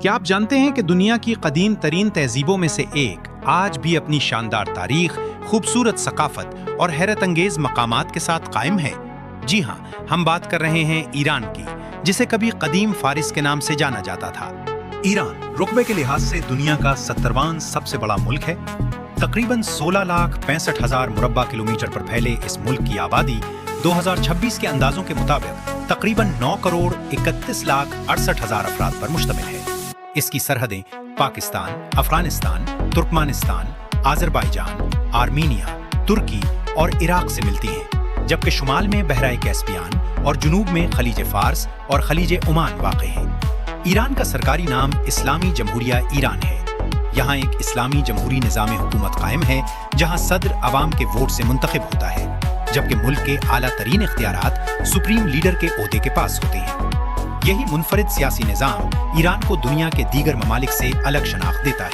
क्या आप जानते हैं कि दुनिया की कदीम तरीन तहजीबों में से एक आज भी अपनी शानदार तारीख, खूबसूरत सकाफत और हैरत अंगेज मकामात के साथ कायम है? जी हाँ, हम बात कर रहे हैं ईरान की, जिसे कभी कदीम फारिस के नाम से जाना जाता था। ईरान रुकबे के लिहाज से दुनिया का 70वां सबसे बड़ा मुल्क है। तकरीबन 16,65,000 मुरब्बा किलोमीटर पर फैले इस मुल्क की आबादी 2026 के अंदाजों के मुताबिक तकरीबन 9,31,68,000 अफराद पर मुश्तमिल है। इसकी सरहदें पाकिस्तान, अफगानिस्तान, तुर्कमानिस्तान, आज़रबाईजान, आर्मीनिया, तुर्की और इराक से मिलती हैं, जबकि शुमाल में बहराए कैस्पियान और जुनूब में खलीज फार्स और खलीज ओमान वाक़ हैं। ईरान का सरकारी नाम इस्लामी जमहूरिया ईरान है। यहाँ एक इस्लामी जमहूरी निज़ाम हुकूमत कायम है, जहाँ सदर अवाम के वोट से मुंतखब होता है, जबकि मुल्क के आला तरीन इख्तियारात सुप्रीम लीडर के ओहदे के पास होते हैं। यही मुनफरिद सियासी निज़ाम ईरान को दुनिया के दीगर ममालिक से अलग शनाख्त देता है।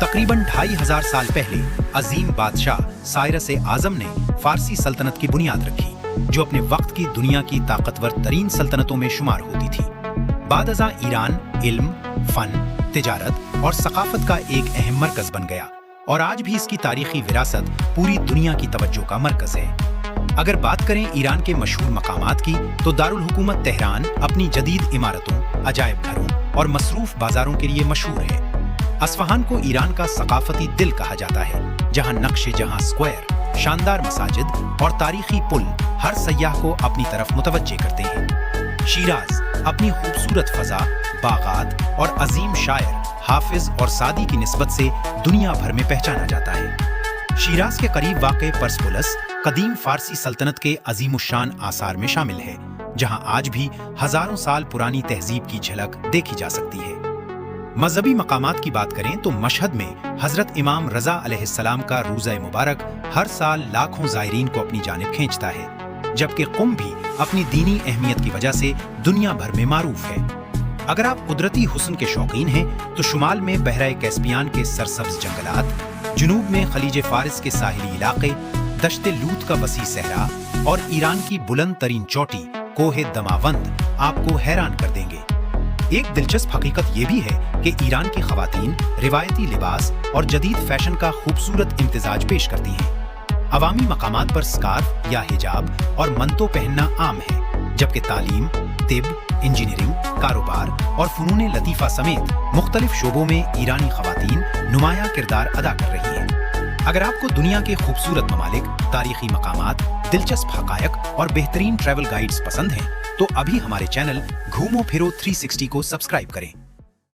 तकरीबन 2,500 साल पहले अजीम बादशाह साइरस आज़म ने फारसी सल्तनत की बुनियाद रखी, जो अपने वक्त की दुनिया की ताकतवर तरीन सल्तनतों में शुमार होती थी। बादअज़ां ईरान इल्म, फन, तिजारत और सकाफत का एक अहम मरकज बन गया और आज भी इसकी तारीखी विरासत पूरी दुनिया की तवज्जो का मरकज है। अगर बात करें ईरान के मशहूर मकामात की, तो दारुल हुकूमत तेहरान अपनी जदीद इमारतों, अजायब घरों और मसरूफ बाजारों के लिए मशहूर है। अस्फहान को ईरान का सकाफती दिल कहा जाता है, जहां नक्शे जहां स्क्वायर, शानदार मसाजिद और तारीखी पुल हर सयाह को अपनी तरफ मुतवज्जे करते हैं। शिराज अपनी खूबसूरत फजा, बागात और अजीम शायर हाफिज और सादी की निस्बत से दुनिया भर में पहचाना जाता है। शिराज के करीब वाक़े पर्सपोलस कदीम फारसी सल्तनत के अजीमुशान आसार में शामिल है, जहां आज भी हजारों साल पुरानी तहजीब की झलक देखी जा सकती है। मजहबी मकामात की बात करें तो मशहद में हजरत इमाम रजा अलैहिस्सलाम का रोज़ा मुबारक हर साल लाखों ज़ायरीन को अपनी जानिब खींचता है, जबकि कुम भी अपनी दीनी अहमियत की वजह से दुनिया भर में मारूफ है। अगर आप कुदरती हुस्न के शौकीन हैं तो शुमाल में बहराए कैस्पियान के सरसब्ज जंगलात, जुनूब में खलीज फारिस के साहिली इलाके, दश्ते लूत का वसी सहरा और ईरान की बुलंद तरीन चोटी कोहे दमावंद आपको हैरान कर देंगे। एक दिलचस्प हकीकत ये भी है कि ईरान की खवातीन रिवायती लिबास और जदीद फैशन का खूबसूरत इम्तिजाज पेश करती हैं। अवामी मकामात पर स्कार्फ या हिजाब और मंतो पहनना आम है, जबकि तालीम, तिब, इंजीनियरिंग, कारोबार और फ़नून लतीफ़ा समेत मुख्तलिफ शोबों में ईरानी खवातीन नुमायां किरदार अदा कर रही हैं। अगर आपको दुनिया के खूबसूरत ममालिक, तारीखी मकामात, दिलचस्प हक़ायक़ और बेहतरीन ट्रैवल गाइड्स पसंद हैं, तो अभी हमारे चैनल घूमो फिरो 360 को सब्सक्राइब करें।